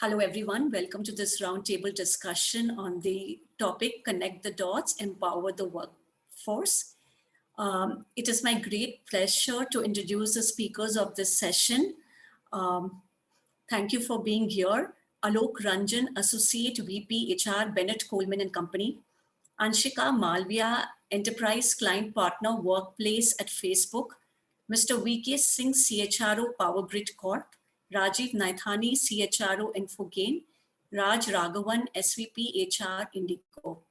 Hello, everyone. Welcome to this roundtable discussion on the topic Connect the Dots, Empower the Workforce. It is my great pleasure to introduce the speakers of this session. Thank you for being here. Alok Ranjan, Associate VP HR, Bennett, Coleman and Company. Anshika Malviya, Enterprise Client Partner, Workplace at Facebook. Mr. VK Singh, CHRO, Power Grid Corp. Rajiv Naithani, CHRO, Infogain. Raghavan, SVP, HR, Indigo.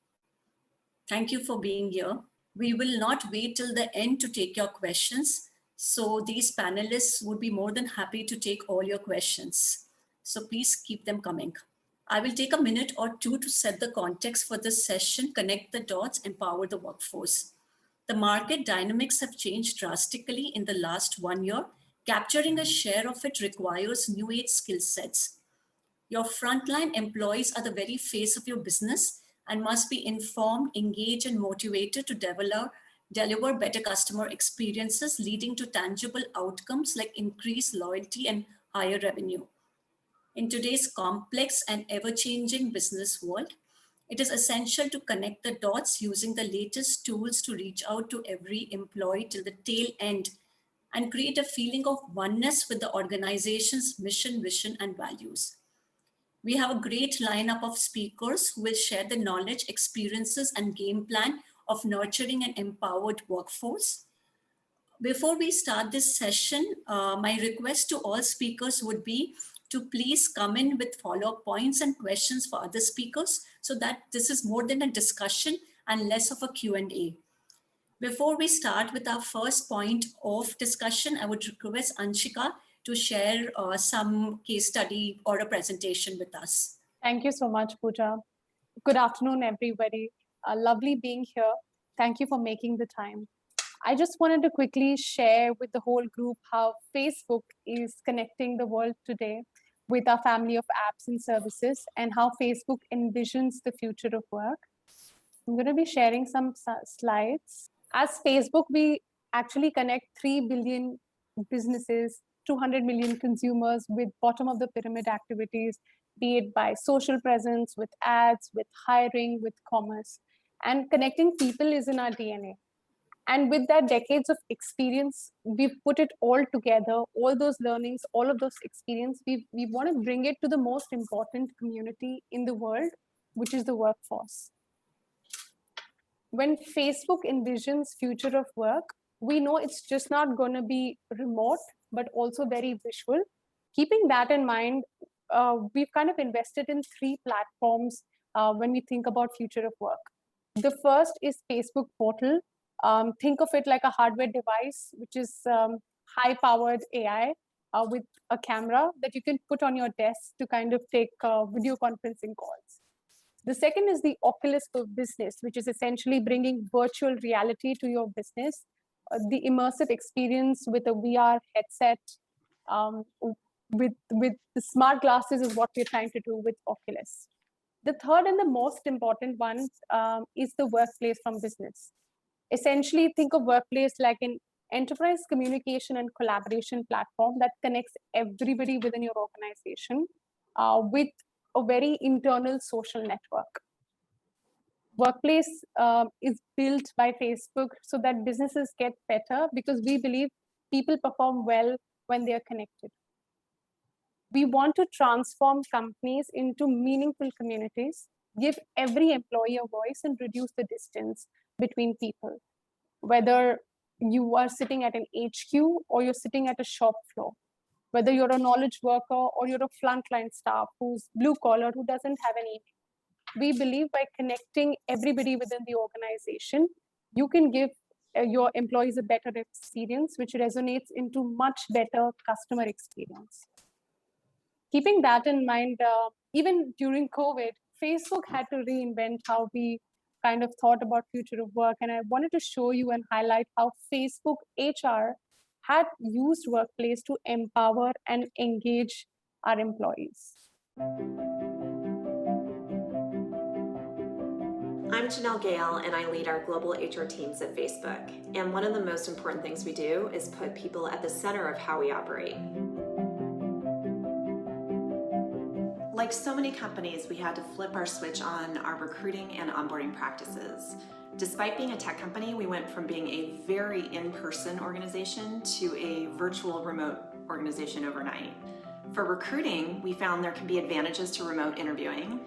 Thank you for being here. We will not wait till the end to take your questions. So these panelists would be more than happy to take all your questions. So please keep them coming. I will take a minute or two to set the context for this session, connect the dots, empower the workforce. The market dynamics have changed drastically in the last 1 year. Capturing a share of it requires new age skill sets. Your frontline employees are the very face of your business and must be informed, engaged, and motivated to deliver better customer experiences, leading to tangible outcomes like increased loyalty and higher revenue. In today's complex and ever-changing business world, it is essential to connect the dots using the latest tools to reach out to every employee till the tail end and create a feeling of oneness with the organization's mission, vision, and values. We have a great lineup of speakers who will share the knowledge, experiences, and game plan of nurturing an empowered workforce. Before we start this session, my request to all speakers would be to please come in with follow-up points and questions for other speakers so that this is more than a discussion and less of a Q&A. Before we start with our first point of discussion, I would request Anshika to share some case study or a presentation with us. Thank you so much, Puja. Good afternoon, everybody. Lovely being here. Thank you for making the time. I just wanted to quickly share with the whole group how Facebook is connecting the world today with our family of apps and services and how Facebook envisions the future of work. I'm going to be sharing some slides. As Facebook, we actually connect 3 billion businesses, 200 million consumers with bottom of the pyramid activities, be it by social presence, with ads, with hiring, with commerce. And connecting people is in our DNA. And with that decades of experience, we've put it all together, all those learnings, all of those experience, we want to bring it to the most important community in the world, which is the workforce. When Facebook envisions future of work, we know it's just not going to be remote, but also very visual. Keeping that in mind, we've kind of invested in 3 platforms when we think about future of work. The first is Facebook Portal. Think of it like a hardware device, which is high-powered AI with a camera that you can put on your desk to kind of take video conferencing calls. The second is the Oculus for Business, which is essentially bringing virtual reality to your business. The immersive experience with a VR headset, with the smart glasses is what we're trying to do with Oculus. The third and the most important one is the Workplace from Business. Essentially, think of Workplace like an enterprise communication and collaboration platform that connects everybody within your organization with a very internal social network. Workplace is built by Facebook so that businesses get better because we believe people perform well when they are connected. We want to transform companies into meaningful communities, give every employee a voice, and reduce the distance between people. Whether you are sitting at an HQ or you're sitting at a shop floor, whether you're a knowledge worker or you're a frontline staff who's blue collar, who doesn't have any. We believe by connecting everybody within the organization, you can give your employees a better experience, which resonates into much better customer experience. Keeping that in mind, even during COVID, Facebook had to reinvent how we kind of thought about future of work. And I wanted to show you and highlight how Facebook HR had used Workplace to empower and engage our employees. I'm Janelle Gale, and I lead our global HR teams at Facebook. And one of the most important things we do is put people at the center of how we operate. Like so many companies, we had to flip our switch on our recruiting and onboarding practices. Despite being a tech company, we went from being a very in-person organization to a virtual remote organization overnight. For recruiting, we found there can be advantages to remote interviewing.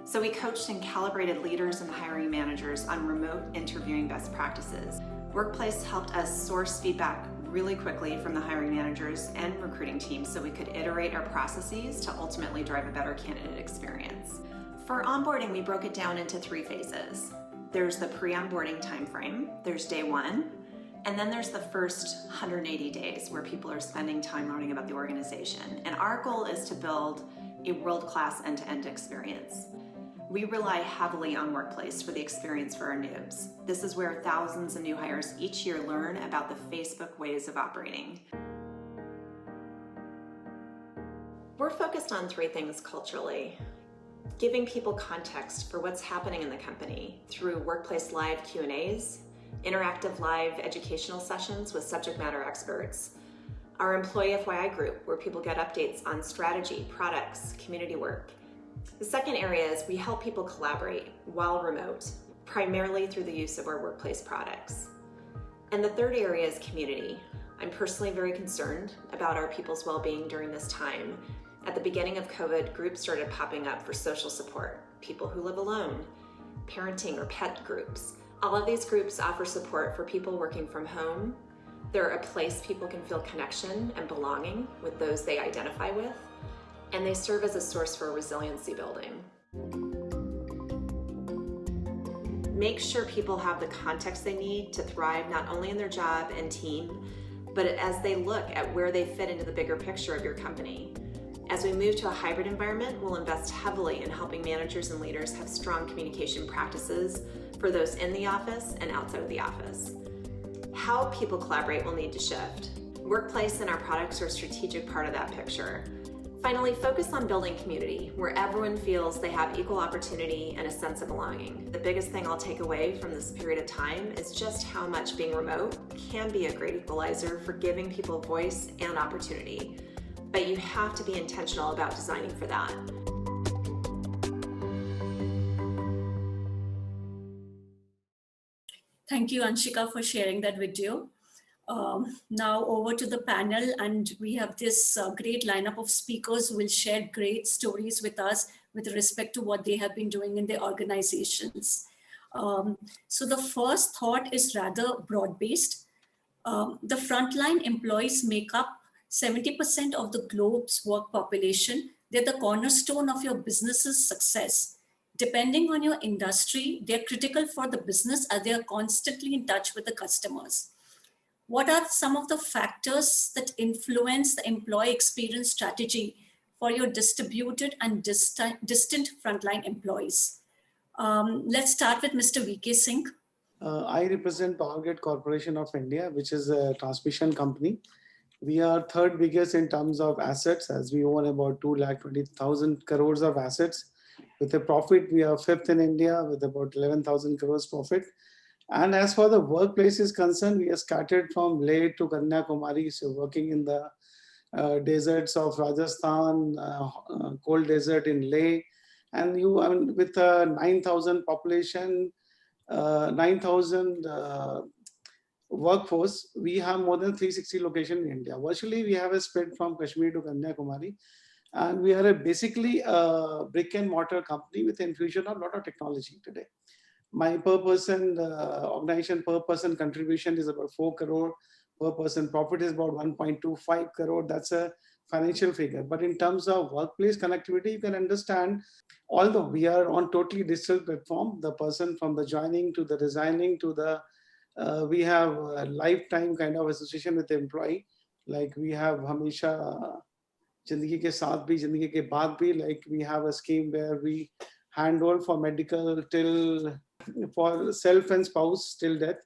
So we coached and calibrated leaders and hiring managers on remote interviewing best practices. Workplace helped us source feedback really quickly from the hiring managers and recruiting teams so we could iterate our processes to ultimately drive a better candidate experience. For onboarding, we broke it down into 3 phases. There's the pre-onboarding timeframe, there's day 1, and then there's the first 180 days where people are spending time learning about the organization. And our goal is to build a world-class end-to-end experience. We rely heavily on Workplace for the experience for our noobs. This is where thousands of new hires each year learn about the Facebook ways of operating. We're focused on 3 things culturally. Giving people context for what's happening in the company through Workplace Live Q&As, interactive live educational sessions with subject matter experts, our employee FYI group where people get updates on strategy, products, community work. The second area is we help people collaborate while remote, primarily through the use of our Workplace products. And the third area is community. I'm personally very concerned about our people's well-being during this time. At the beginning of COVID, groups started popping up for social support, people who live alone, parenting or pet groups. All of these groups offer support for people working from home. They're a place people can feel connection and belonging with those they identify with, and they serve as a source for resiliency building. Make sure people have the context they need to thrive not only in their job and team, but as they look at where they fit into the bigger picture of your company. As we move to a hybrid environment, we'll invest heavily in helping managers and leaders have strong communication practices for those in the office and outside of the office. How people collaborate will need to shift. Workplace and our products are a strategic part of that picture. Finally, focus on building community where everyone feels they have equal opportunity and a sense of belonging. The biggest thing I'll take away from this period of time is just how much being remote can be a great equalizer for giving people voice and opportunity. But you have to be intentional about designing for that. Thank you, Anshika, for sharing that video. Now over to the panel, and we have this great lineup of speakers who will share great stories with us with respect to what they have been doing in their organizations. So the first thought is rather broad-based. The frontline employees make up 70% of the globe's work population. They're the cornerstone of your business's success. Depending on your industry, they're critical for the business as they are constantly in touch with the customers. What are some of the factors that influence the employee experience strategy for your distributed and distant frontline employees? Let's start with Mr. VK Singh. I represent Powergrid Corporation of India, which is a transmission company. We are third biggest in terms of assets, as we own about 220,000 crores of assets. With a profit, we are fifth in India with about 11,000 crores profit. And as far the workplace is concerned, we are scattered from Leh to Kanyakumari, so working in the deserts of Rajasthan, cold desert in Leh. And with 9,000 population, 9,000 workforce, we have more than 360 locations in India. Virtually, we have a spread from Kashmir to Kanyakumari. And we are basically a brick and mortar company with infusion of a lot of technology today. My per person, organization per person contribution is about 4 crore. Per person profit is about 1.25 crore. That's a financial figure. But in terms of workplace connectivity, you can understand, although we are on totally digital platform, the person from the joining to the resigning to the, we have a lifetime kind of association with the employee. Like we have Hamisha Jindagi ke saath bhi, Jindagi ke baad bhi, like we have a scheme where we handhold for medical till, for self and spouse till death.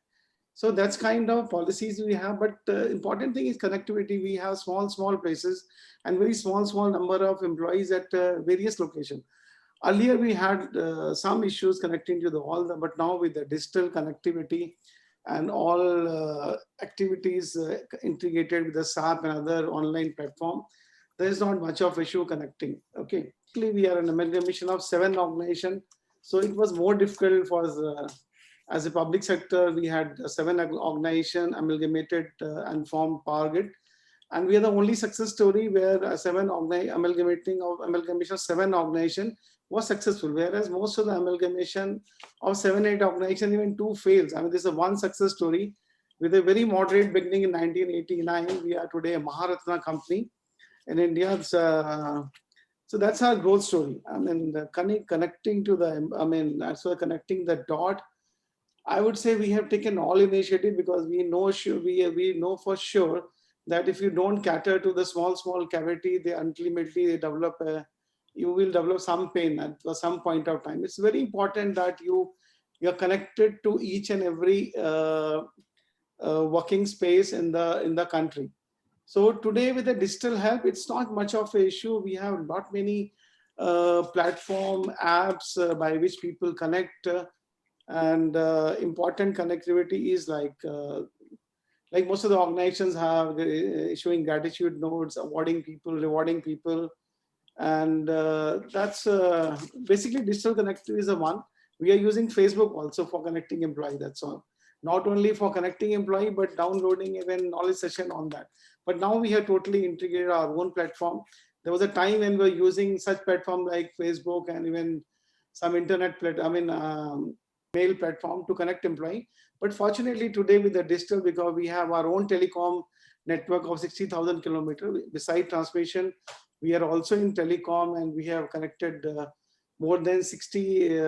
So that's kind of policies we have, but important thing is connectivity. We have small places and very small number of employees at various locations. Earlier we had some issues connecting to but now with the digital connectivity and all activities integrated with the SAP and other online platform, there is not much of issue connecting. Okay. basically we are an amalgamation of 7 organizations. So it was more difficult for us. As a public sector, we had 7 organizations amalgamated and formed PowerGrid. And we are the only success story where amalgamation of 7 organizations was successful, whereas most of the amalgamation of 7, 8 organizations, even 2 fails. I mean, this is one success story with a very moderate beginning in 1989. We are today a Maharatna company in India. So that's our growth story. I mean, connecting to the, I mean, so connecting the dot. I would say we have taken all initiative because we know we know for sure that if you don't cater to the small cavity, they ultimately develop you will develop some pain at some point of time. It's very important that you're connected to each and every working space in the country. So today with the digital help, it's not much of an issue. We have not many platform apps by which people connect. And important connectivity is like most of the organizations have issuing gratitude notes, awarding people, rewarding people. And that's basically digital connectivity is the one. We are using Facebook also for connecting employee, that's all. Not only for connecting employee, but downloading even knowledge session on that. But now we have totally integrated our own platform. There was a time when we were using such platform like Facebook and even some internet mail platform to connect employee. But fortunately today with the digital, because we have our own telecom network of 60,000 kilometers, beside transmission, we are also in telecom, and we have connected more than 60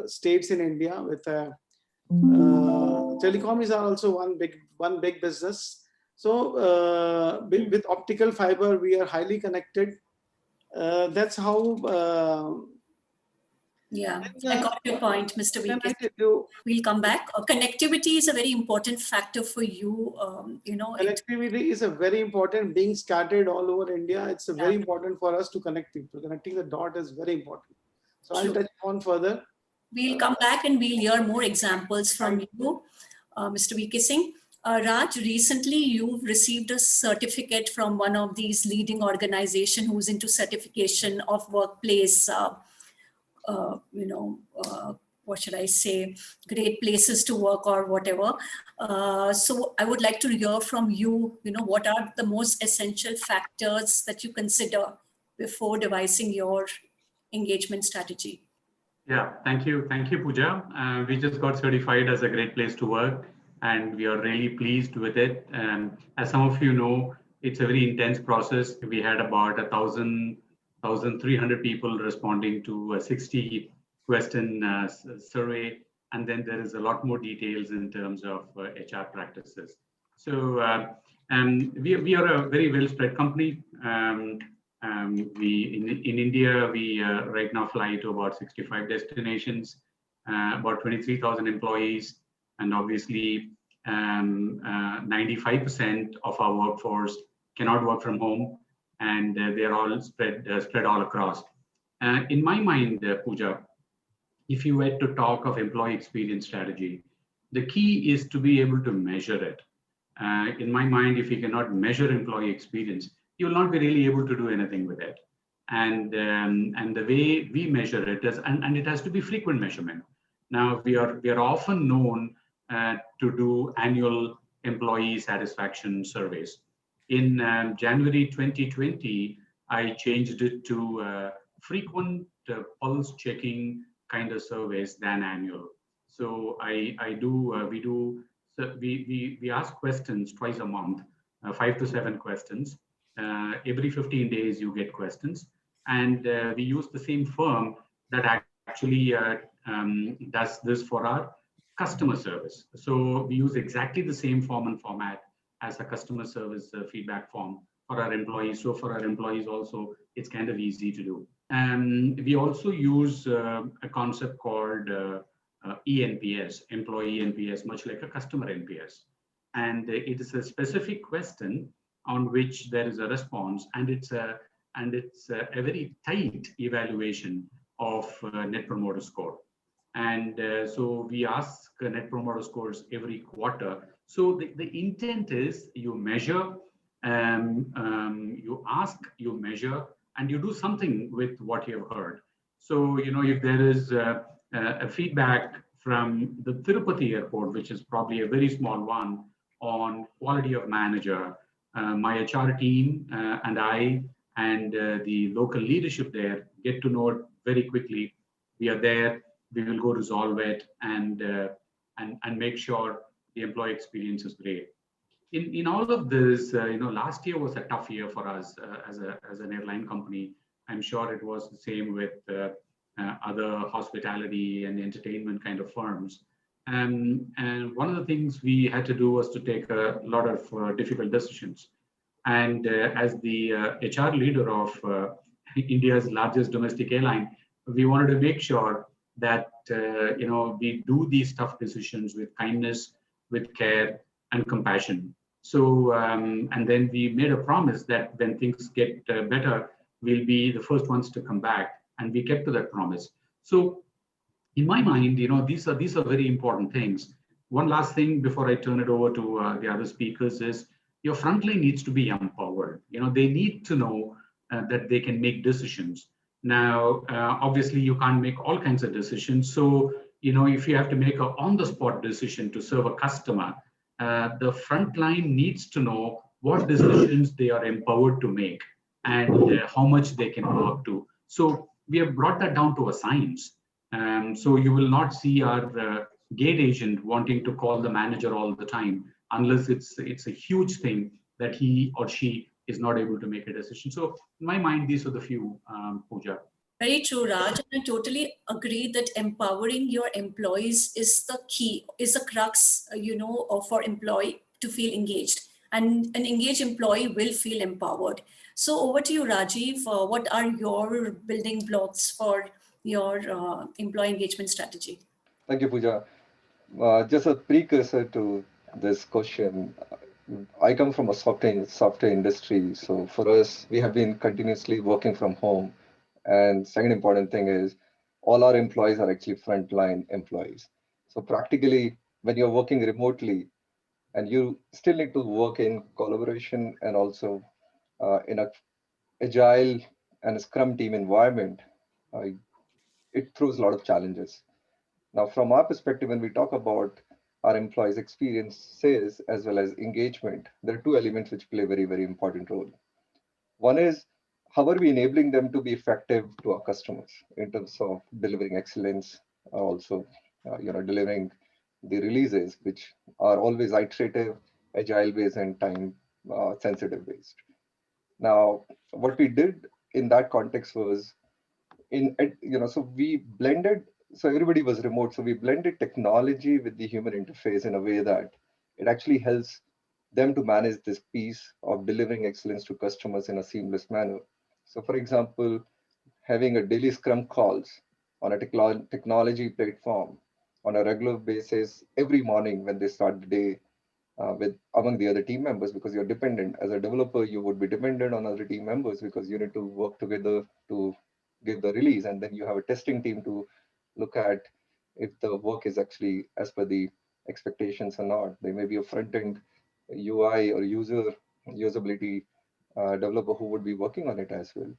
states in India with telecom is also one big business. So with optical fiber, we are highly connected. That's how. Yeah, I got your point, Mr. Vikas. We'll come back. Connectivity is a very important factor for you. Connectivity is a very important, being scattered all over India. It's very important for us to connect people. Connecting the dot is very important. So I'll touch on further. We'll come back and we'll hear more examples from you, Mr. V.K. Singh. Raj, recently you've received a certificate from one of these leading organizations who's into certification of workplace, what should I say, great places to work or whatever. So I would like to hear from you, what are the most essential factors that you consider before devising your engagement strategy? Yeah, thank you. Thank you, Puja. We just got certified as a great place to work, and we are really pleased with it. As some of you know, it's a very intense process. We had about 1,300 people responding to a 60 question survey. And then there is a lot more details in terms of HR practices. So we are a very well spread company. In India, we right now fly to about 65 destinations, about 23,000 employees, and obviously 95% of our workforce cannot work from home, and they're all spread all across. In my mind, Puja, if you were to talk of employee experience strategy, the key is to be able to measure it. In my mind, if you cannot measure employee experience, you will not be really able to do anything with it. And the way we measure it is, and it has to be frequent measurement. Now we are often known to do annual employee satisfaction surveys. In January 2020, I changed it to frequent pulse checking kind of surveys than annual. So we ask questions twice a month, 5 to 7 questions. Every 15 days you get questions, and we use the same firm that actually does this for our customer service. So we use exactly the same form and format as a customer service feedback form for our employees. So for our employees also, it's kind of easy to do. And we also use a concept called ENPS, employee NPS, much like a customer NPS. And it is a specific question on which there is a response, and it's a very tight evaluation of Net Promoter Score. And so we ask Net Promoter Scores every quarter. So the intent is you measure, you ask, you measure, and you do something with what you have heard. So, if there is a feedback from the Tirupati airport, which is probably a very small one, on quality of manager, my HR team and I and the local leadership there get to know it very quickly. We are there, we will go resolve it and make sure the employee experience is great. In all of this, last year was a tough year for us as an airline company. I'm sure it was the same with other hospitality and entertainment kind of firms. And one of the things we had to do was to take a lot of difficult decisions. And as the HR leader of India's largest domestic airline, we wanted to make sure that we do these tough decisions with kindness, with care, and compassion. So, and then we made a promise that when things get better, we'll be the first ones to come back, and we kept to that promise. So, in my mind, these are very important things. One last thing before I turn it over to the other speakers is your frontline needs to be empowered. They need to know that they can make decisions. Now, obviously, you can't make all kinds of decisions. So, if you have to make an on-the-spot decision to serve a customer, the frontline needs to know what decisions they are empowered to make and how much they can work to. So we have brought that down to a science. So you will not see our gate agent wanting to call the manager all the time unless it's a huge thing that he or she is not able to make a decision. So in my mind, these are the few, Puja. Very true, Raj. And I totally agree that empowering your employees is the key, is the crux, for employee to feel engaged. And an engaged employee will feel empowered. So over to you, Rajiv. What are your building blocks for your employee engagement strategy? Thank you, Puja. Just a precursor to this question. I come from a software industry. So for us, we have been continuously working from home. And second important thing is all our employees are actually frontline employees. So practically, when you're working remotely and you still need to work in collaboration and also in a agile and a scrum team environment, it throws a lot of challenges. Now, from our perspective, when we talk about our employees' experiences as well as engagement, there are two elements which play a very, very important role. One is how are we enabling them to be effective to our customers in terms of delivering excellence, also delivering the releases, which are always iterative, agile based, and time sensitive based. Now, what we did in that context was so we blended, so everybody was remote, so we blended technology with the human interface in a way that it actually helps them to manage this piece of delivering excellence to customers in a seamless manner. So for example, having a daily scrum calls on a technology platform on a regular basis every morning when they start the day with among the other team members, because you're dependent as a developer, you would be dependent on other team members because you need to work together to give the release, and then you have a testing team to look at if the work is actually as per the expectations or not. There may be a front-end UI or usability developer who would be working on it as well.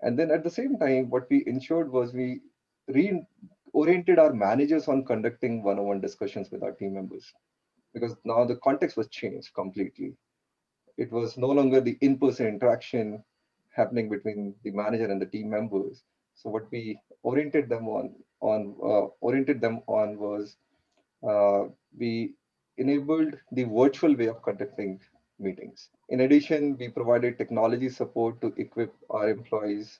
And then at the same time, what we ensured was we reoriented our managers on conducting one-on-one discussions with our team members, because now the context was changed completely. It was no longer the in-person interaction happening between the manager and the team members. So what we oriented them on was we enabled the virtual way of conducting meetings. In addition, we provided technology support to equip our employees,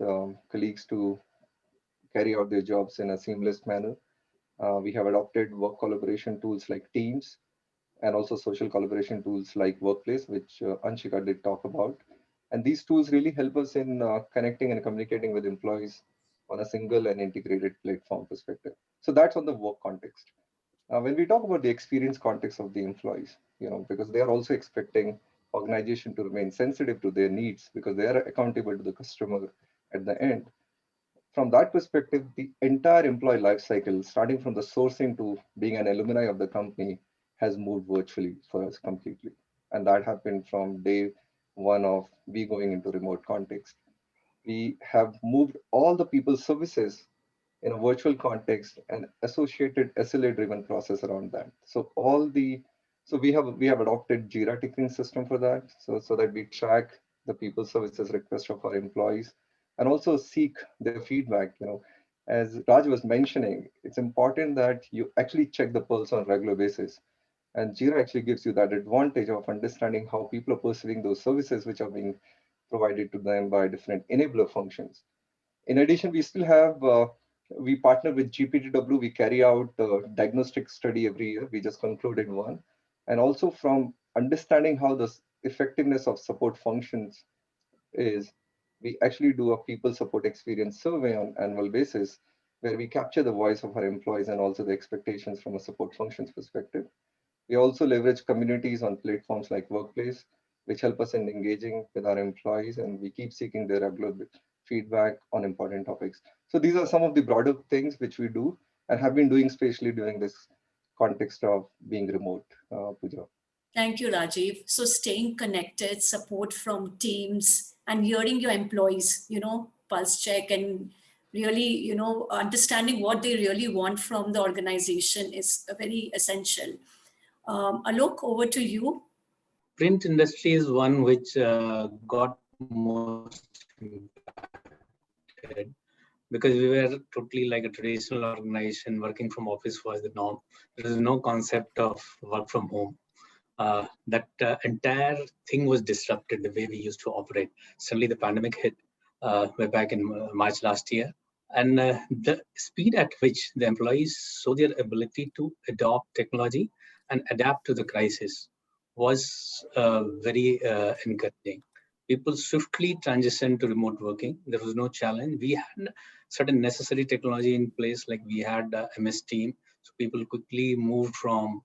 colleagues to carry out their jobs in a seamless manner. We have adopted work collaboration tools like Teams and also social collaboration tools like Workplace, which Anshika did talk about. And these tools really help us in connecting and communicating with employees on a single and integrated platform perspective. So that's on the work context. When we talk about the experience context of the employees, because they are also expecting organization to remain sensitive to their needs because they are accountable to the customer at the end. From that perspective, the entire employee life cycle, starting from the sourcing to being an alumni of the company, has moved virtually for us completely. And that happened from day one of we going into remote context. we have moved all the people services in a virtual context and associated SLA-driven process around that. So we have adopted Jira ticketing system for that, so that we track the people services request of our employees and also seek their feedback. As Raj was mentioning, it's important that you actually check the pulse on a regular basis. And Jira actually gives you that advantage of understanding how people are perceiving those services which are being provided to them by different enabler functions. In addition, we still have, we partner with GPTW. We carry out a diagnostic study every year. We just concluded one. And also from understanding how the effectiveness of support functions is, we actually do a people support experience survey on annual basis, where we capture the voice of our employees and also the expectations from a support functions perspective. We also leverage communities on platforms like Workplace, which help us in engaging with our employees, and we keep seeking their regular feedback on important topics. So these are some of the broader things which we do and have been doing, especially during this context of being remote. Puja. Thank you, Rajiv. So staying connected, support from teams, and hearing your employees, pulse check, and really, understanding what they really want from the organization is very essential. Alok, over to you. Print industry is one which got most impacted because we were totally like a traditional organization. Working from office was the norm. There is no concept of work from home. That entire thing was disrupted, the way we used to operate. Suddenly the pandemic hit way back in March last year. And the speed at which the employees saw their ability to adopt technology and adapt to the crisis was very encouraging. People swiftly transitioned to remote working. There was no challenge. We had certain necessary technology in place, like we had MS Team. So people quickly moved from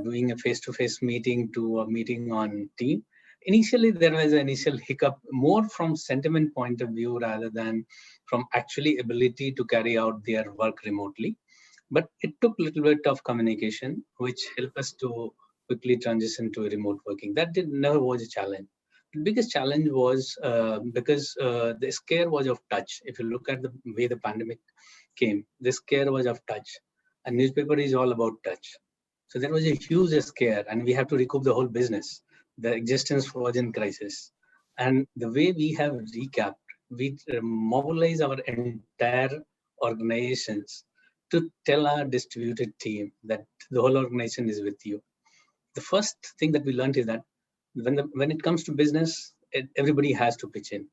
doing a face-to-face meeting to a meeting on Team. Initially, there was an initial hiccup, more from sentiment point of view rather than from actually ability to carry out their work remotely. But it took a little bit of communication, which helped us to quickly transition to remote working. That never was a challenge. The biggest challenge was because the scare was of touch. If you look at the way the pandemic came, the scare was of touch. And newspaper is all about touch. So there was a huge scare, and we have to recoup the whole business. The existence was in crisis. And the way we have recapped, we mobilize our entire organizations to tell our distributed team that the whole organization is with you. The first thing that we learned is that when it comes to business, everybody has to pitch in.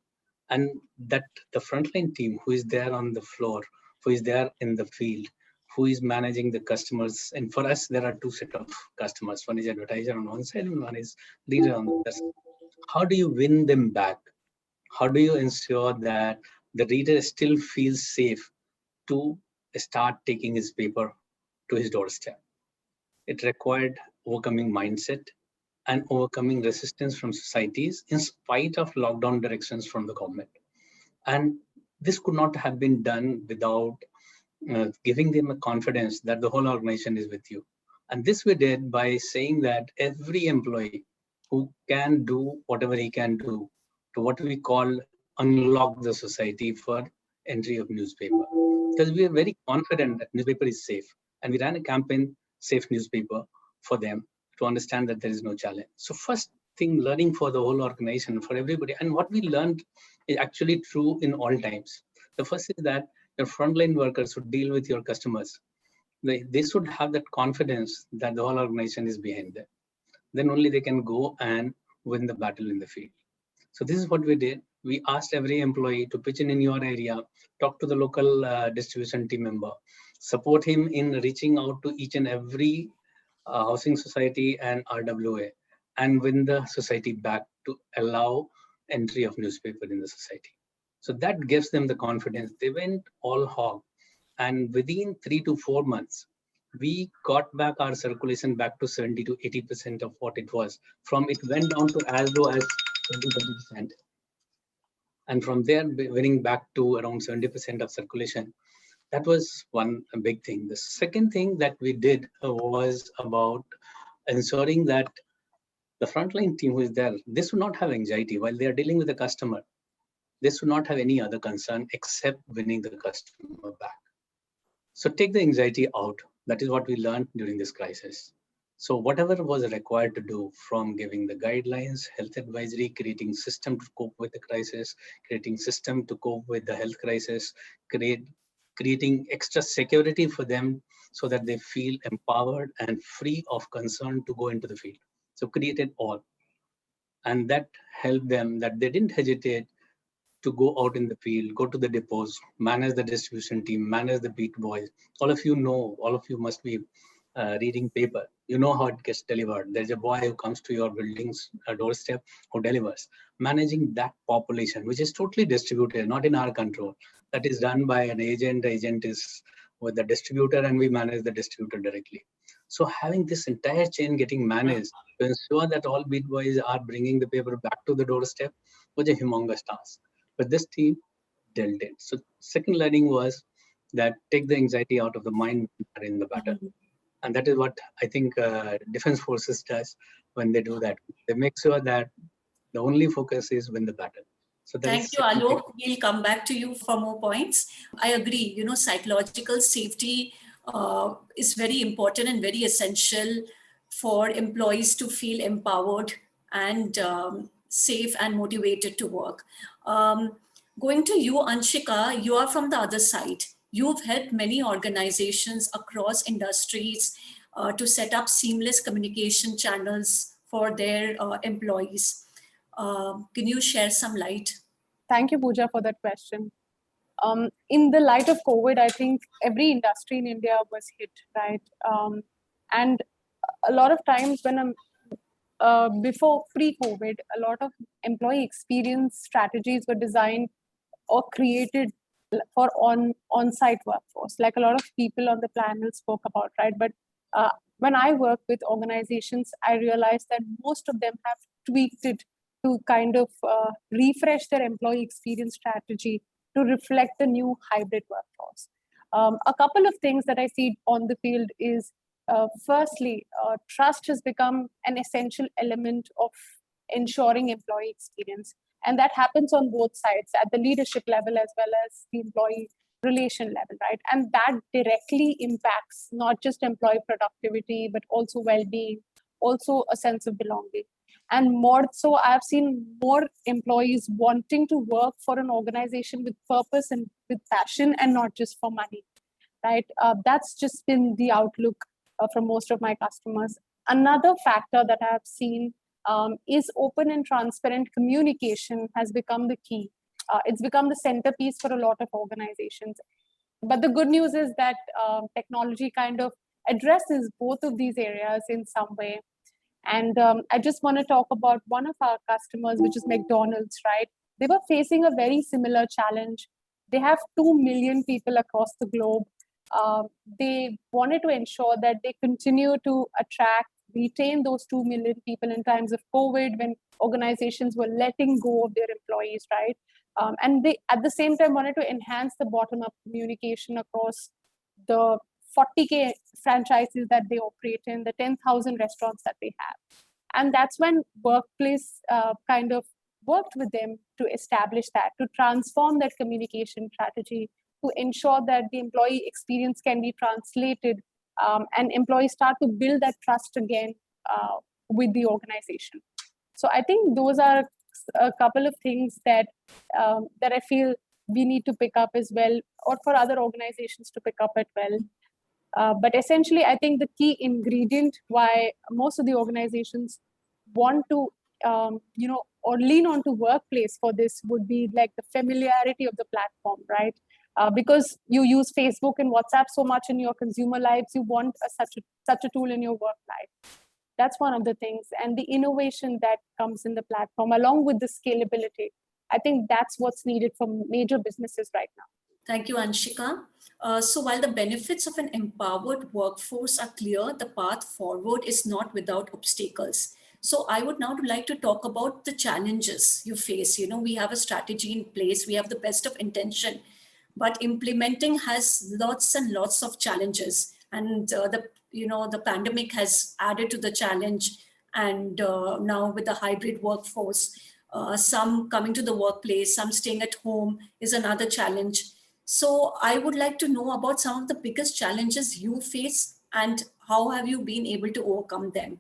And that the frontline team who is there on the floor, who is there in the field, who is managing the customers. And for us, there are two sets of customers. One is advertiser on one side and one is reader on the other side. How do you win them back? How do you ensure that the reader still feels safe to start taking his paper to his doorstep? It required overcoming mindset and overcoming resistance from societies in spite of lockdown directions from the government. And this could not have been done without giving them a confidence that the whole organization is with you. And this we did by saying that every employee who can do whatever he can do to what we call unlock the society for entry of newspaper. Because we are very confident that newspaper is safe. And we ran a campaign, Safe Newspaper, for them to understand that there is no challenge. So first thing, learning for the whole organization, for everybody. And what we learned is actually true in all times. The first is that your frontline workers who deal with your customers, they should have that confidence that the whole organization is behind them. Then only they can go and win the battle in the field. So this is what we did. We asked every employee to pitch in your area, talk to the local distribution team member, support him in reaching out to each and every housing society and RWA, and win the society back to allow entry of newspaper in the society. So that gives them the confidence. They went all hog. And within 3 to 4 months, we got back our circulation back to 70 to 80% of what it was. From it went down to as low as 20-30%. And from there, winning back to around 70% of circulation. That was one big thing. The second thing that we did was about ensuring that the frontline team who is there, they should not have anxiety while they are dealing with the customer. they should not have any other concern except winning the customer back. So take the anxiety out. That is what we learned during this crisis. So whatever was required to do, from giving the guidelines, health advisory, creating system to cope with the crisis, creating system to cope with the health crisis, creating extra security for them so that they feel empowered and free of concern to go into the field. So created all. And that helped them, that they didn't hesitate to go out in the field, go to the depots, manage the distribution team, manage the beat boys. All of you know, all of you must be reading paper. You know how it gets delivered. There's a boy who comes to your building's doorstep who delivers. Managing that population, which is totally distributed, not in our control. That is done by an agent. The agent is with the distributor and we manage the distributor directly. So having this entire chain getting managed to ensure that all beat boys are bringing the paper back to the doorstep was a humongous task. But this team dealt it. So second learning was that take the anxiety out of the mind in the battle. And that is what I think Defense Forces does when they do that. They make sure that the only focus is win the battle. So thank you, Alok. We'll come back to you for more points. I agree, psychological safety is very important and very essential for employees to feel empowered and safe and motivated to work. Going to you, Anshika, you are from the other side. You've helped many organizations across industries to set up seamless communication channels for their employees. Can you share some light? Thank you, Puja, for that question. In the light of COVID, I think every industry in India was hit, right? And a lot of times when before pre-COVID, a lot of employee experience strategies were designed or created for on-site workforce, like a lot of people on the panel spoke about, right? But when I work with organizations, I realized that most of them have tweaked it to kind of refresh their employee experience strategy to reflect the new hybrid workforce. A couple of things that I see on the field is, firstly, trust has become an essential element of ensuring employee experience. And that happens on both sides, at the leadership level as well as the employee relation level, right? And that directly impacts not just employee productivity, but also well-being, also a sense of belonging. And more so, I've seen more employees wanting to work for an organization with purpose and with passion and not just for money, right? That's just been the outlook from most of my customers. Another factor that I've seen is open and transparent communication has become the key. It's become the centerpiece for a lot of organizations. But the good news is that technology kind of addresses both of these areas in some way. And I just want to talk about one of our customers, which is McDonald's, right? They were facing a very similar challenge. They have 2 million people across the globe. They wanted to ensure that they continue to attract, retain those 2 million people in times of COVID when organizations were letting go of their employees, right? And they, at the same time, wanted to enhance the bottom-up communication across the 40K franchises that they operate in, the 10,000 restaurants that they have. And that's when Workplace kind of worked with them to establish that, to transform that communication strategy, to ensure that the employee experience can be translated and employees start to build that trust again with the organization. So I think those are a couple of things that that I feel we need to pick up as well, or for other organizations to pick up as well. But essentially, I think the key ingredient why most of the organizations want to, or lean on to Workplace for this would be like the familiarity of the platform, right? Because you use Facebook and WhatsApp so much in your consumer lives, you want such a tool in your work life. That's one of the things. And the innovation that comes in the platform, along with the scalability, I think that's what's needed for major businesses right now. Thank you, Anshika. So while the benefits of an empowered workforce are clear, the path forward is not without obstacles. So I would now like to talk about the challenges you face. We have a strategy in place, we have the best of intention, but implementing has lots and lots of challenges. And the pandemic has added to the challenge. And now with the hybrid workforce, some coming to the workplace, some staying at home is another challenge. So I would like to know about some of the biggest challenges you face and how have you been able to overcome them.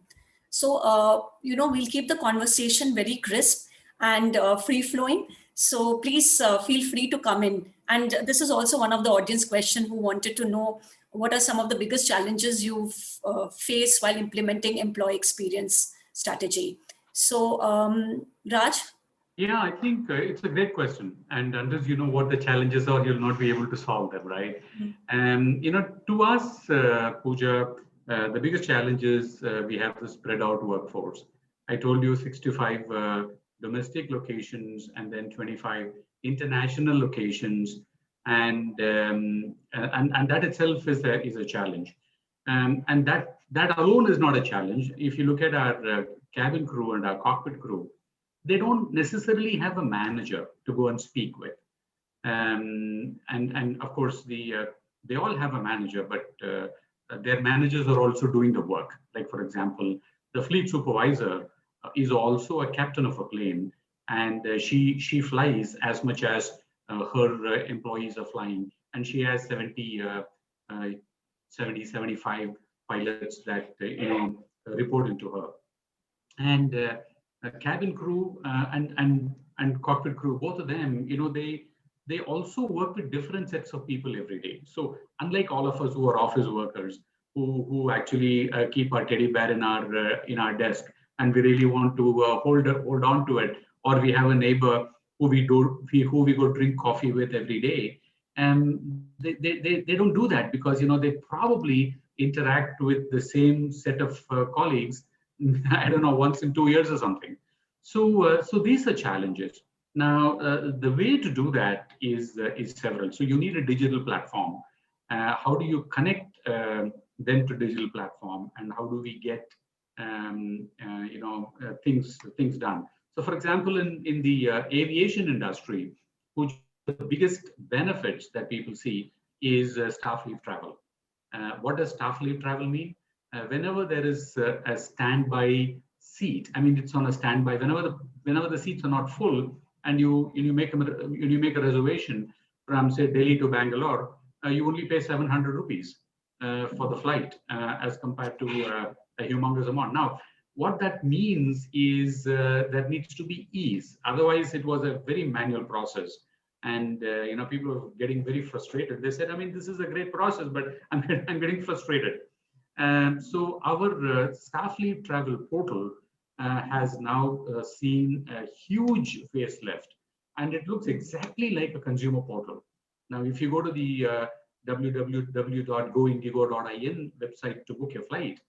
So, we'll keep the conversation very crisp and free flowing. So please feel free to come in. And this is also one of the audience questions who wanted to know what are some of the biggest challenges you've faced while implementing employee experience strategy. So Raj? Yeah, I think it's a great question. And unless you know what the challenges are, you'll not be able to solve them, right? To us, Puja, the biggest challenge is we have the spread out workforce. I told you 65 domestic locations and then 25 international locations. And that itself is a challenge. And that alone is not a challenge. If you look at our cabin crew and our cockpit crew, they don't necessarily have a manager to go and speak with. And of course, they all have a manager, but their managers are also doing the work. Like, for example, the fleet supervisor is also a captain of a plane, and she flies as much as her employees are flying. And she has 75 pilots that report into her. And cabin crew and cockpit crew, both of them, they also work with different sets of people every day. So unlike all of us who are office workers, who actually keep our teddy bear in our desk, and we really want to hold on to it, or we have a neighbor who we go drink coffee with every day, and they don't do that because they probably interact with the same set of colleagues, I don't know, once in 2 years or something. So these are challenges. Now, the way to do that is several. So you need a digital platform. How do you connect them to digital platform, and how do we get things done? So, for example, in the aviation industry, which the biggest benefits that people see is staff leave travel. What does staff leave travel mean? Whenever there is a standby seat, I mean, it's on a standby. Whenever the seats are not full, and you make a reservation from, say, Delhi to Bangalore, you only pay 700 rupees for the flight as compared to a humongous amount. Now, what that means is that needs to be ease. Otherwise, it was a very manual process. And people are getting very frustrated. They said, I mean, this is a great process, but I'm getting frustrated. So our staff leave travel portal has now seen a huge facelift, and it looks exactly like a consumer portal. Now, if you go to the www.goindigo.in website to book your flight,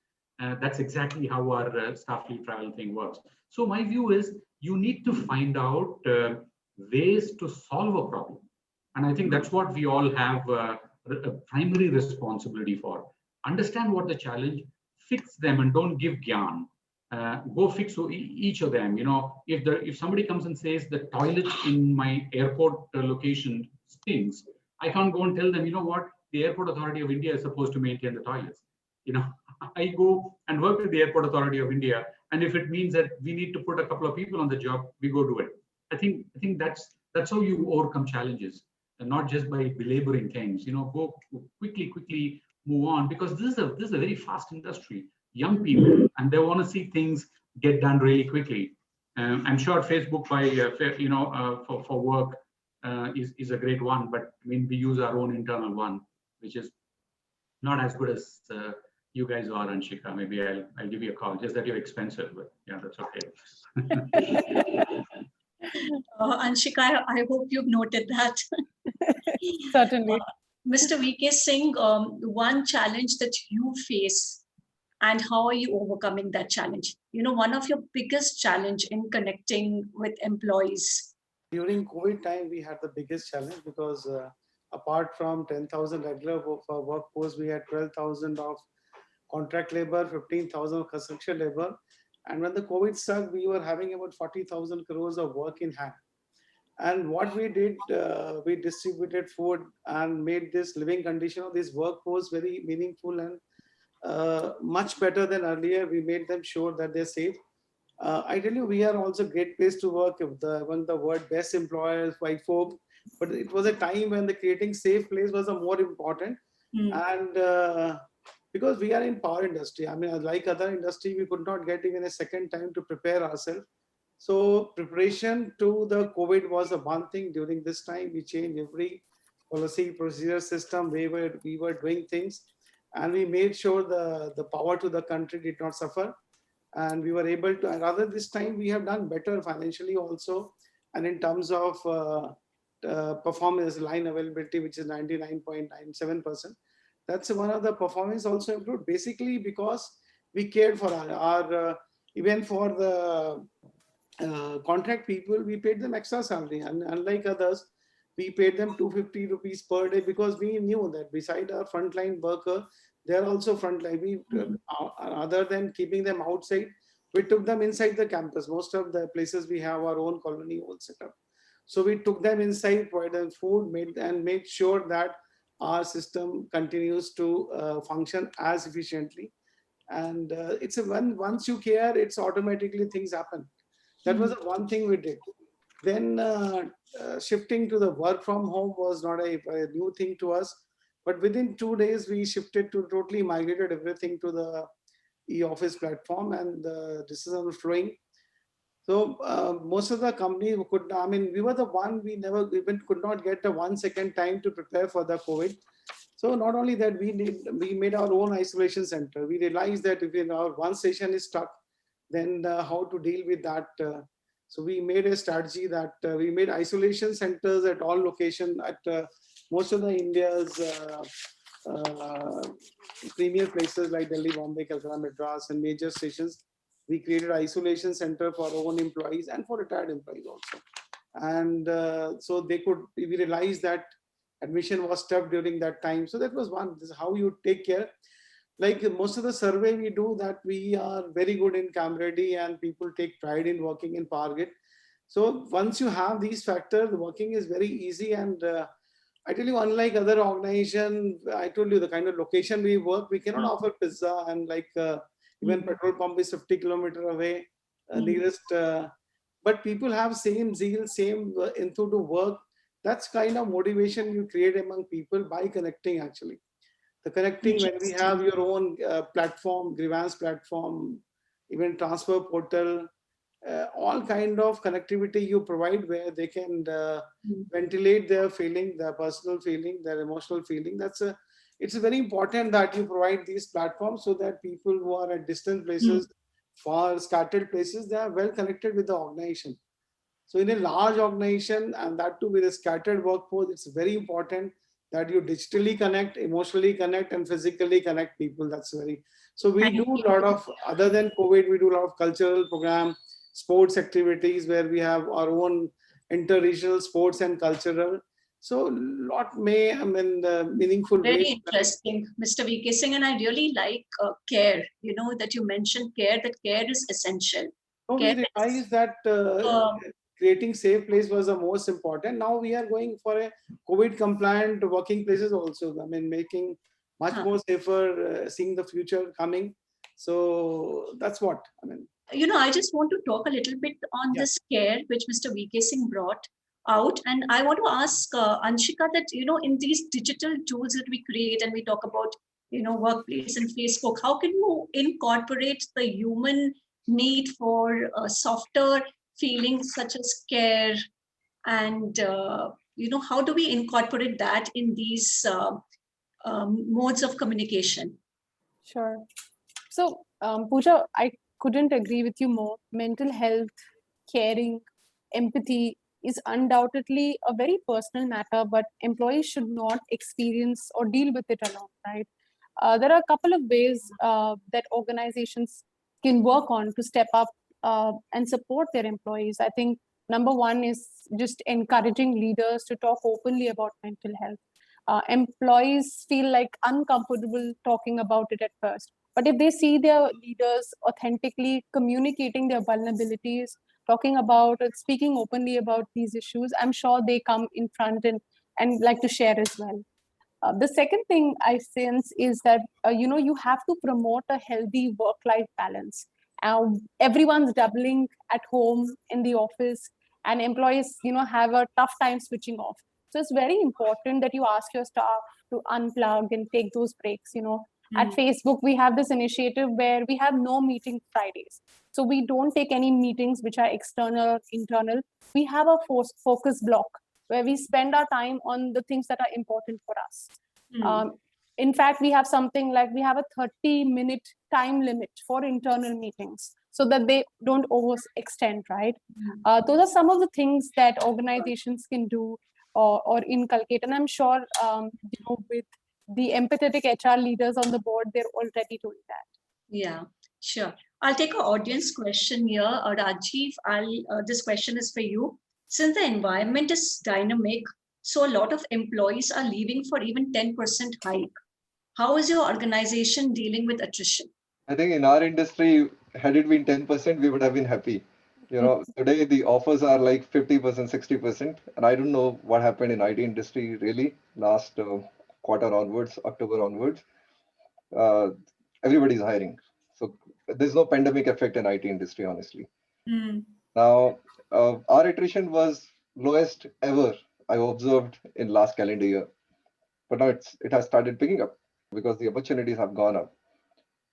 that's exactly how our staff leave travel thing works. So my view is you need to find out ways to solve a problem. And I think that's what we all have a primary responsibility for. Understand what the challenge, fix them, and don't give gyan. Go fix each of them. If somebody comes and says the toilet in my airport location stinks, I can't go and tell them, what, the Airport Authority of India is supposed to maintain the toilets. I go and work with the Airport Authority of India, and if it means that we need to put a couple of people on the job, we go do it. I think that's how you overcome challenges, and not just by belaboring things. Go quickly move on, because this is a very fast industry. Young people, and they want to see things get done really quickly. I'm sure Facebook for work is a great one, but I mean, we use our own internal one, which is not as good as you guys are, Anshika. Maybe I'll give you a call. Just that you're expensive, but yeah, that's okay. Anshika, I hope you've noted that. Certainly. Mr. VK Singh, one challenge that you face, and how are you overcoming that challenge? One of your biggest challenge in connecting with employees. During COVID time, we had the biggest challenge because apart from 10,000 regular workforce, we had 12,000 of contract labor, 15,000 of construction labor. And when the COVID struck, we were having about 40,000 crores of work in hand. And what we did, we distributed food and made this living condition of this workforce very meaningful and much better than earlier. We made them sure that they're safe. I tell you, we are also a great place to work. If when the word best employers, white folk, but it was a time when the creating safe place was a more important. And because we are in power industry, I mean, like other industry, we could not get even a second time to prepare ourselves. So preparation to the COVID was a one thing. During this time, we changed every policy, procedure, system. We were doing things, and we made sure the power to the country did not suffer, and we were able to. And rather this time, we have done better financially also, and in terms of performance, line availability, which is 99.97%. That's one of the performance also improved. Basically, because we cared for our even for the contract people, we paid them extra salary, and unlike others, we paid them 250 rupees per day, because we knew that beside our frontline worker, they're also frontline. We other than keeping them outside, we took them inside the campus. Most of the places we have our own colony, own setup. So we took them inside, provided them food, made sure that our system continues to function as efficiently. And it's a once you care, it's automatically things happen. That was the one thing we did. Then shifting to the work from home was not a new thing to us. But within 2 days, we shifted to totally migrated everything to the e-office platform, and this is flowing. So most of the companies could, I mean, we were the one, we never even could not get a 1 second time to prepare for the COVID. So not only that, we made our own isolation center. We realized that if our one station is stuck, then how to deal with that. So we made a strategy that we made isolation centers at all locations at most of the India's premier places like Delhi, Bombay, Calcutta, Madras, and major stations. We created isolation center for our own employees and for retired employees also. And so we realized that admission was tough during that time. So that was one. This is how you take care. Like most of the survey we do, that we are very good in camaraderie and people take pride in working in Powergrid. So once you have these factors, the working is very easy. And I tell you, unlike other organizations, I told you the kind of location we work, we cannot offer pizza, and like even petrol pump is 50 kilometers away, nearest. But people have same zeal, same enthusiasm to work. That's kind of motivation you create among people by connecting actually. The connecting, when we have your own platform, grievance platform, even transfer portal, all kind of connectivity you provide where they can ventilate their feeling, their personal feeling, their emotional feeling. It's very important that you provide these platforms so that people who are at distant places, far scattered places, they are well connected with the organization. So in a large organization, and that too with a scattered workforce, it's very important that you digitally connect, emotionally connect, and physically connect people. That's very, so we do a lot of, other than COVID, we do a lot of cultural program, sports activities where we have our own inter-regional sports and cultural. So lot meaningful Very ways. interesting, Mr. V.K. Singh, and I really like care, that you mentioned care, that care is essential. So we realized that creating safe place was the most important. Now we are going for a COVID compliant working places also. I mean, making much more safer, seeing the future coming. So that's what, I mean. I just want to talk a little bit on this care which Mr. V.K. Singh brought out. And I want to ask Anshika that, in these digital tools that we create and we talk about, workplace and Facebook, how can you incorporate the human need for softer feelings such as care? And, how do we incorporate that in these modes of communication? Sure. So, Puja, I couldn't agree with you more. Mental health, caring, empathy is undoubtedly a very personal matter, but employees should not experience or deal with it alone, right? There are a couple of ways that organizations can work on to step up and support their employees. I think number one is just encouraging leaders to talk openly about mental health. Employees feel like uncomfortable talking about it at first. But if they see their leaders authentically communicating their vulnerabilities, talking about it, speaking openly about these issues, I'm sure they come in front and like to share as well. The second thing I sense is that, you have to promote a healthy work-life balance. Everyone's doubling at home in the office, and employees, have a tough time switching off. So it's very important that you ask your staff to unplug and take those breaks. At Facebook, we have this initiative where we have no meeting Fridays. So we don't take any meetings which are external or internal. We have a focus block where we spend our time on the things that are important for us. In fact, we have something like we have a 30-minute time limit for internal meetings so that they don't overextend, right? Those are some of the things that organizations can do or inculcate. And I'm sure, with the empathetic HR leaders on the board, they're already doing that. Yeah, sure. I'll take an audience question here. Rajiv, this question is for you. Since the environment is dynamic, so a lot of employees are leaving for even 10% hike. How is your organization dealing with attrition? I think in our industry, had it been 10%, we would have been happy. Today the offers are like 50%, 60%. And I don't know what happened in IT industry really last quarter onwards, October onwards. Everybody's hiring. So there's no pandemic effect in IT industry, honestly. Now, our attrition was lowest ever I observed in last calendar year. But now it has started picking up because the opportunities have gone up.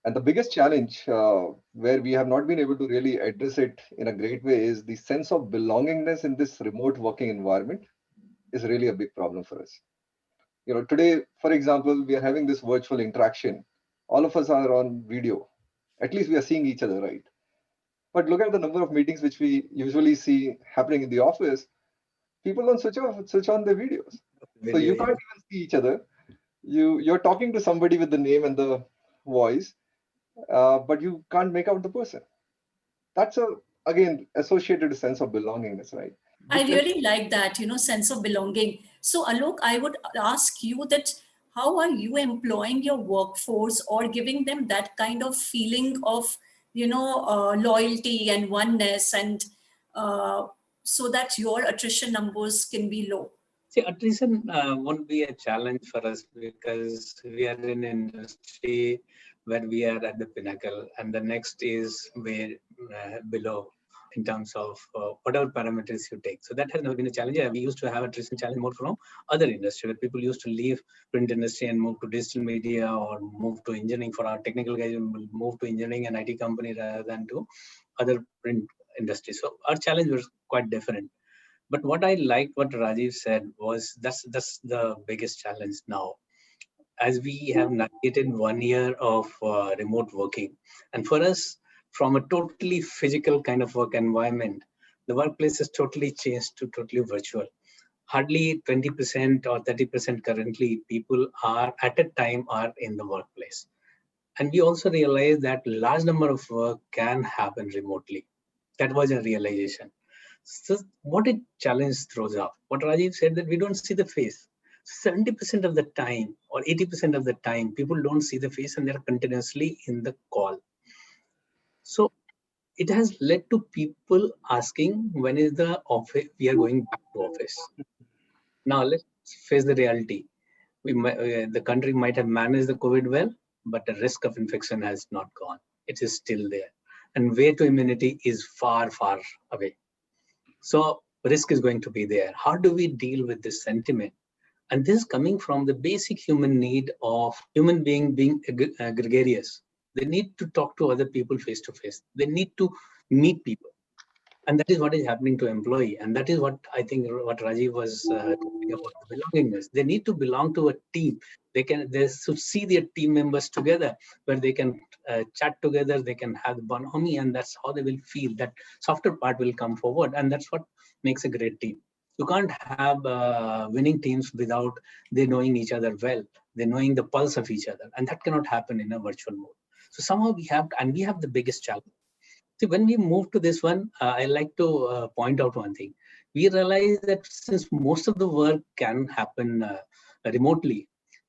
And the biggest challenge where we have not been able to really address it in a great way is the sense of belongingness in this remote working environment is really a big problem for us. Today, for example, we are having this virtual interaction. All of us are on video. At least we are seeing each other, right? But look at the number of meetings which we usually see happening in the office. People don't switch on their videos. So you can't even see each other. You're talking to somebody with the name and the voice, but you can't make out the person. That's again associated sense of belongingness, right? I really like that, sense of belonging. So Alok, I would ask you that how are you employing your workforce or giving them that kind of feeling of, loyalty and oneness, and so that your attrition numbers can be low? See, attrition won't be a challenge for us because we are in an industry where we are at the pinnacle, and the next is way below in terms of whatever parameters you take. So that has never been a challenge. We used to have attrition challenge more from other industry where people used to leave print industry and move to digital media or move to engineering. For our technical guys, will move to engineering and IT company rather than to other print industry. So our challenge was quite different. But what I liked what Rajiv said was that's the biggest challenge now, as we have navigated 1 year of remote working. And for us, from a totally physical kind of work environment, the workplace has totally changed to totally virtual. Hardly 20% or 30% currently people are at a time are in the workplace. And we also realized that large number of work can happen remotely. That was a realization. So what a challenge throws up. What Rajiv said, that we don't see the face. 70% of the time or 80% of the time, people don't see the face and they're continuously in the call. So it has led to people asking, when is the office, we are going back to office. Now let's face the reality. The country might have managed the COVID well, but the risk of infection has not gone. It is still there. And way to immunity is far, far away. So risk is going to be there. How do we deal with this sentiment? And this is coming from the basic human need of human being gregarious. They need to talk to other people face to face. They need to meet people. And that is what is happening to employee. And that is what I think what Rajiv was talking about, the belongingness. They need to belong to a team. They should see their team members together, where they can chat together, they can have bonhomie, and that's how they will feel. That softer part will come forward. And that's what makes a great team. You can't have winning teams without they knowing each other well, they knowing the pulse of each other. And that cannot happen in a virtual mode. So somehow we have the biggest challenge. See, when we move to this one, I like to point out one thing. We realize that since most of the work can happen remotely,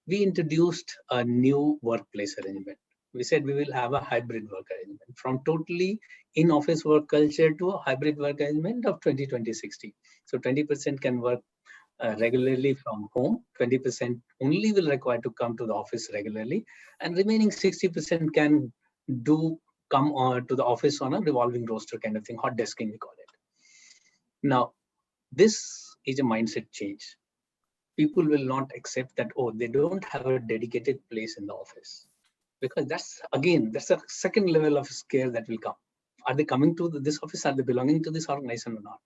we introduced a new workplace arrangement. We said we will have a hybrid work arrangement, from totally in-office work culture to a hybrid work arrangement of 20-20-60. So 20% can work regularly from home, 20% only will require to come to the office regularly, and remaining 60% can do come to the office on a revolving roster kind of thing, hot desking we call it. Now, this is a mindset change. People will not accept that, oh, they don't have a dedicated place in the office. Because that's a second level of scare that will come. Are they coming to this office? Are they belonging to this organization or not?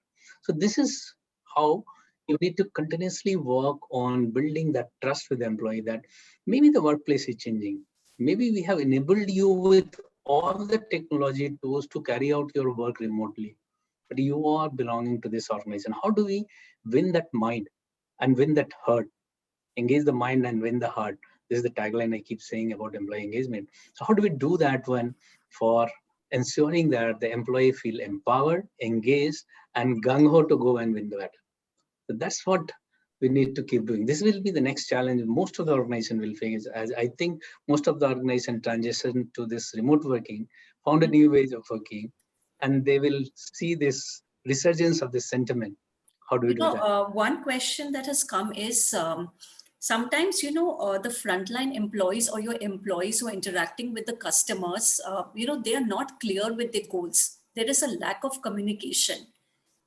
So this is how you need to continuously work on building that trust with the employee that maybe the workplace is changing. Maybe we have enabled you with all the technology tools to carry out your work remotely, but you are belonging to this organization. How do we win that mind and win that heart? Engage the mind and win the heart. This is the tagline I keep saying about employee engagement. So how do we do that one for ensuring that the employee feel empowered, engaged, and gung-ho to go and win the battle? So that's what we need to keep doing. This will be the next challenge most of the organization will face, as I think most of the organization transition to this remote working, found a new ways of working, and they will see this resurgence of this sentiment. How do we do that? One question that has come is sometimes, the frontline employees or your employees who are interacting with the customers, they are not clear with their goals. There is a lack of communication.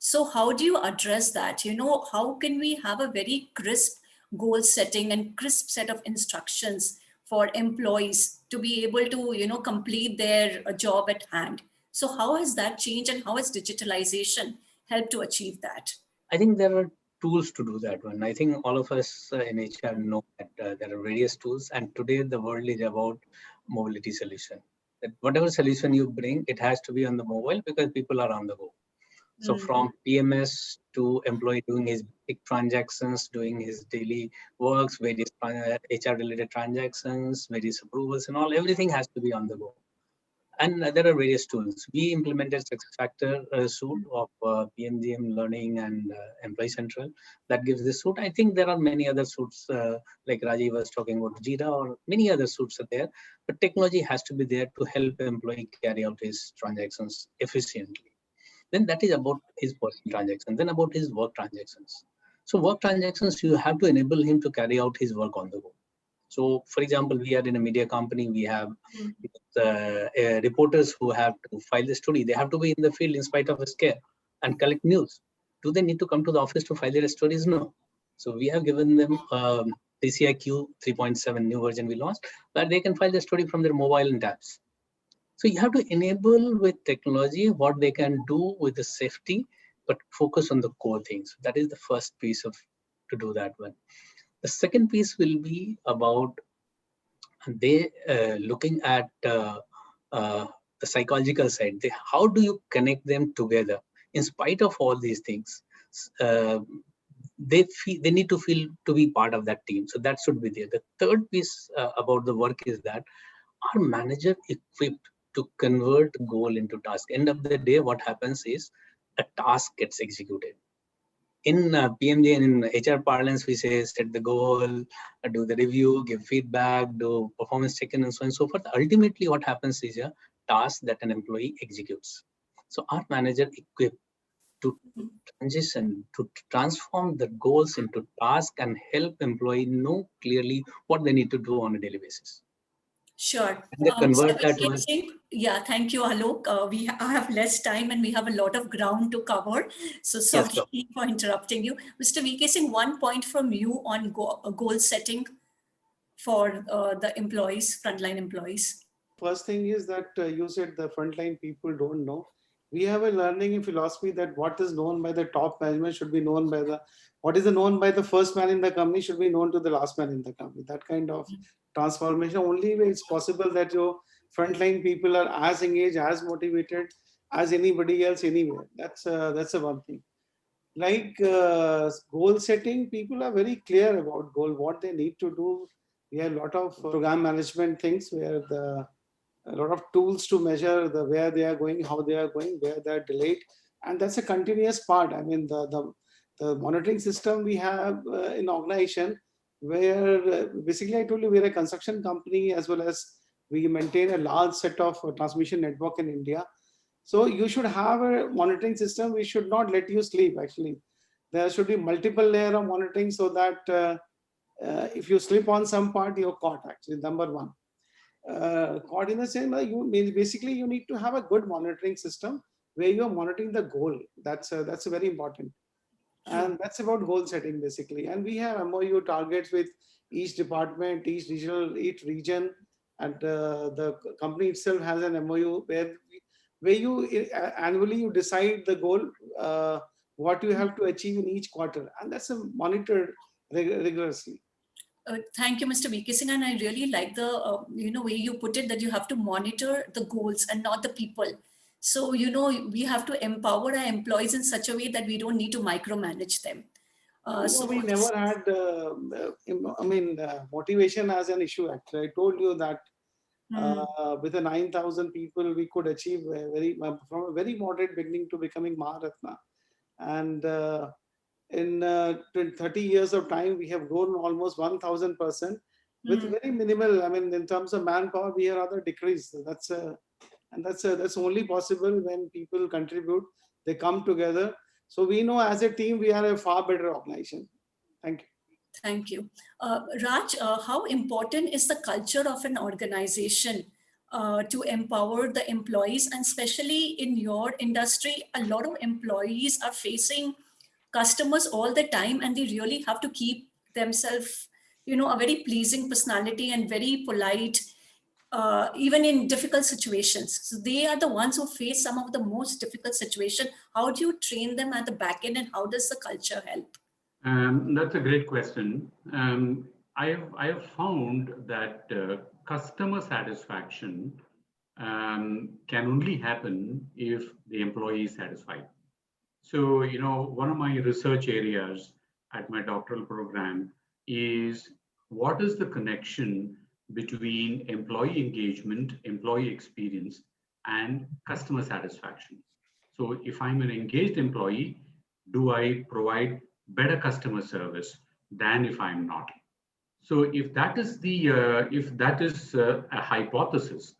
So how do you address that? How can we have a very crisp goal setting and crisp set of instructions for employees to be able to, complete their job at hand? So how has that changed and how has digitalization helped to achieve that? I think there are tools to do that one. I think all of us in HR know that there are various tools, and today the world is about mobility solution. That whatever solution you bring, it has to be on the mobile because people are on the go. So from PMS to employee doing his big transactions, doing his daily works, various HR related transactions, various approvals and all, everything has to be on the go. And there are various tools. We implemented SuccessFactors suite of PMGM Learning and Employee Central that gives this suite. I think there are many other suites like Rajiv was talking about Jira, or many other suites are there. But technology has to be there to help employee carry out his transactions efficiently. Then that is about his personal transactions. Then about his work transactions. So work transactions, you have to enable him to carry out his work on the go. So, for example, we are in a media company. We have reporters who have to file the story. They have to be in the field in spite of a scare and collect news. Do they need to come to the office to file their stories? No. So we have given them TCIQ 3.7 new version we launched, where they can file the story from their mobile and tabs. So you have to enable with technology what they can do with the safety, but focus on the core things. That is the first piece of to do that one. The second piece will be about they looking at the psychological side. How do you connect them together in spite of all these things? They need to feel to be part of that team. So that should be there. The third piece about the work is that our manager equipped to convert goal into task. End of the day, what happens is a task gets executed. In PMJ and in HR parlance, we say set the goal, do the review, give feedback, do performance check-in, and so on and so forth. Ultimately, what happens is a task that an employee executes. So our manager equipped to transition, to transform the goals into task and help employee know clearly what they need to do on a daily basis. Sure. Convert that one. Yeah, thank you, Alok. I have less time and we have a lot of ground to cover. So sorry for interrupting you. Mr. VK Singh, one point from you on goal setting for the employees, frontline employees. First thing is that you said the frontline people don't know. We have a learning philosophy that what is known by the top management should be known by what is known by the first man in the company should be known to the last man in the company. That kind of transformation, only way it's possible that your frontline people are as engaged, as motivated as anybody else anywhere. That's the one thing. Like goal setting, people are very clear about goal, what they need to do. We have a lot of program management things where a lot of tools to measure where they are going, how they are going, where they are delayed. And that's a continuous part. I mean, the monitoring system we have in organization where basically I told you we're a construction company as well as we maintain a large set of transmission network in India. So you should have a monitoring system. We should not let you sleep actually. There should be multiple layer of monitoring so that if you slip on some part, you're caught actually, number one. coordination, basically you need to have a good monitoring system where you are monitoring the goal. That's very important. And that's about goal setting basically. And we have MOU targets with each department, each region, and the company itself has an MOU where you annually you decide the goal, what you have to achieve in each quarter, and that's monitored rigorously. Thank you, Mr. VK Singh, and I really like the way you put it, that you have to monitor the goals and not the people. So we have to empower our employees in such a way that we don't need to micromanage them. So we never had, motivation as an issue. Actually, I told you that with the 9,000 people, we could achieve from a very moderate beginning to becoming Maharatna. And in 30 years of time, we have grown almost 1,000% with very minimal. In terms of manpower, we have rather decreased. That's only possible when people contribute. They come together. So we know as a team, we are a far better organization. Thank you. Thank you. Raj, how important is the culture of an organization to empower the employees? And especially in your industry, a lot of employees are facing customers all the time, and they really have to keep themselves, a very pleasing personality and very polite, even in difficult situations. So they are the ones who face some of the most difficult situations. How do you train them at the back end, and how does the culture help? That's a great question. I have found that customer satisfaction can only happen if the employee is satisfied. So, one of my research areas at my doctoral program is what is the connection between employee engagement, employee experience, and customer satisfaction. So if I'm an engaged employee, do I provide better customer service than if I'm not? So if that is a hypothesis,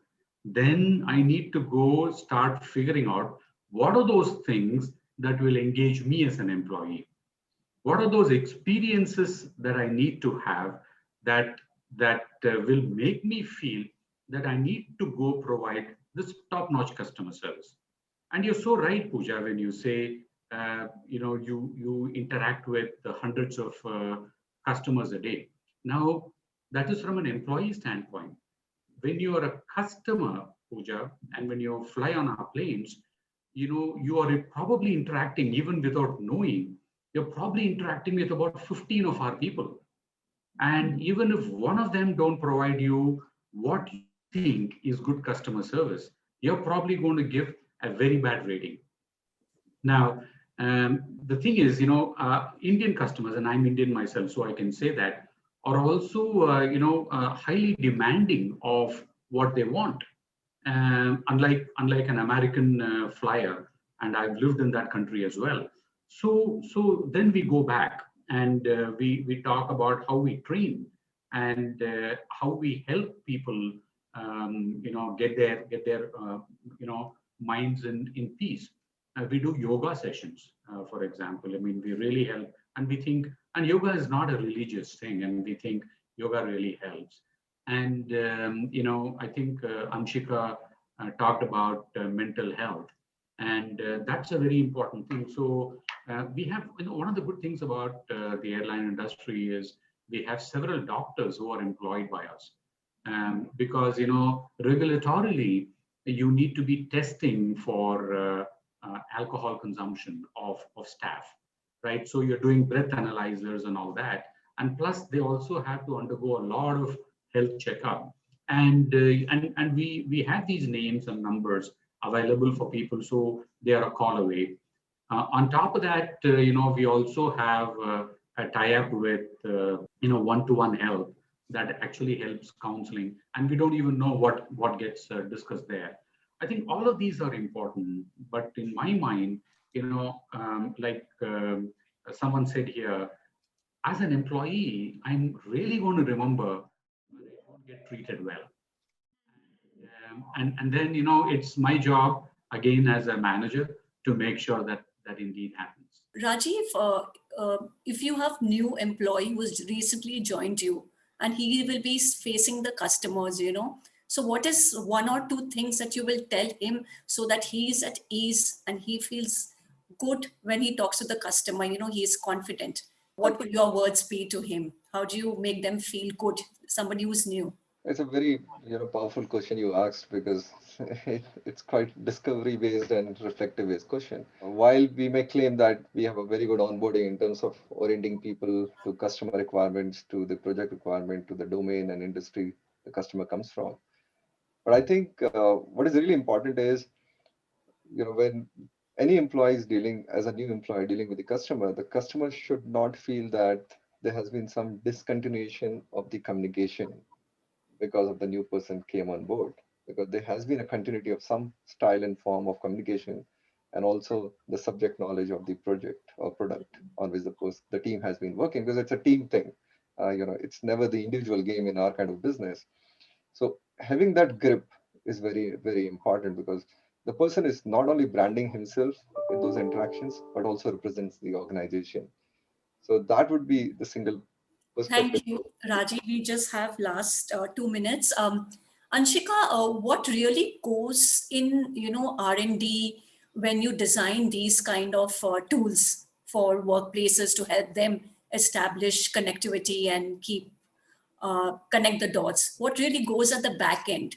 then I need to go start figuring out what are those things that will engage me as an employee. What are those experiences that I need to have that will make me feel that I need to go provide this top-notch customer service. And you're so right, Puja, when you say you interact with the hundreds of customers a day. Now, that is from an employee standpoint. When you are a customer, Puja, and when you fly on our planes, you are probably interacting, even without knowing, you're probably interacting with about 15 of our people. And even if one of them don't provide you what you think is good customer service, you're probably going to give a very bad rating. Now, the thing is, Indian customers, and I'm Indian myself, so I can say that, are also, highly demanding of what they want. Unlike an American flyer, and I've lived in that country as well. So then we go back and we talk about how we train and how we help people, get their minds in peace. We do yoga sessions, for example. We really help, and we think, and yoga is not a religious thing, and we think yoga really helps. And I think Anshika talked about mental health, and that's a very important thing. So we have, one of the good things about the airline industry is we have several doctors who are employed by us, because regulatorily you need to be testing for alcohol consumption of staff, right? So you're doing breath analyzers and all that, and plus they also have to undergo a lot of health checkup, and we have these names and numbers available for people, so they are a call away. On top of that, we also have a tie-up with one-to-one help that actually helps counseling, and we don't even know what gets discussed there. I think all of these are important, but in my mind, someone said here, as an employee, I'm really going to remember when I don't get treated well. And then, it's my job, again, as a manager, to make sure that indeed happens. Rajiv, if you have new employee who's recently joined you, and he will be facing the customers, So what is one or two things that you will tell him so that he's at ease and he feels good when he talks to the customer? You know, he is confident. What would your words be to him? How do you make them feel good? Somebody who's new. It's a very powerful question you asked, because it's quite discovery based and reflective based question. While we may claim that we have a very good onboarding in terms of orienting people to customer requirements, to the project requirement, to the domain and industry the customer comes from, but I think what is really important is, when any employee is dealing as a new employee dealing with the customer should not feel that there has been some discontinuation of the communication because of the new person came on board, because there has been a continuity of some style and form of communication, and also the subject knowledge of the project or product on which the team has been working, because it's a team thing. It's never the individual game in our kind of business. So having that grip is very, very important, because the person is not only branding himself in those interactions, but also represents the organization. So that would be the single perspective. Thank you, Rajiv. We just have last 2 minutes. Anshika, what really goes in, R&D when you design these kind of tools for workplaces to help them establish connectivity and connect the dots? What really goes at the back end?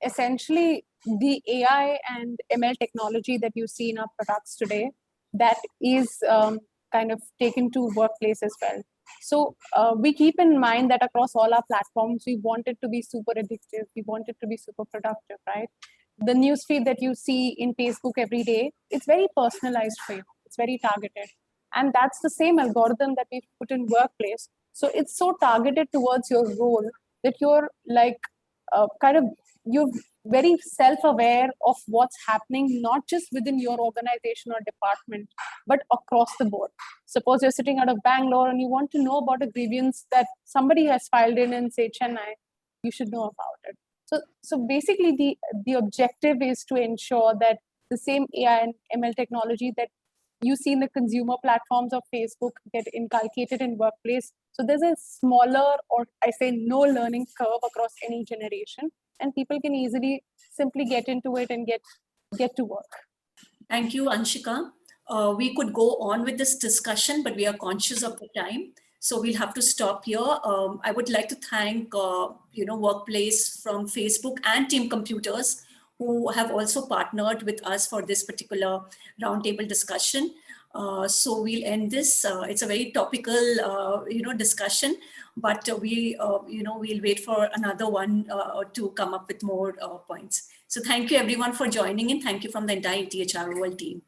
Essentially, the AI and ML technology that you see in our products today, that is kind of taken to workplace as well. So we keep in mind that across all our platforms, we want it to be super addictive. We want it to be super productive, right? The newsfeed that you see in Facebook every day, it's very personalized for you. It's very targeted. And that's the same algorithm that we put in workplace. So it's so targeted towards your role that you're like you're very self-aware of what's happening, not just within your organization or department, but across the board. Suppose you're sitting out of Bangalore and you want to know about a grievance that somebody has filed in, say, Chennai, you should know about it. So basically the objective is to ensure that the same AI and ML technology that you see in the consumer platforms of Facebook get inculcated in workplace. So there's a smaller, or I say no learning curve across any generation, and people can easily simply get into it and get to work. Thank you, Anshika. We could go on with this discussion, but we are conscious of the time. So we'll have to stop here. I would like to thank, Workplace from Facebook and Team Computers, who have also partnered with us for this particular roundtable discussion. So we'll end this. It's a very topical, discussion, but we'll wait for another one to come up with more points. So thank you everyone for joining in. Thank you from the entire ETHRWorld team.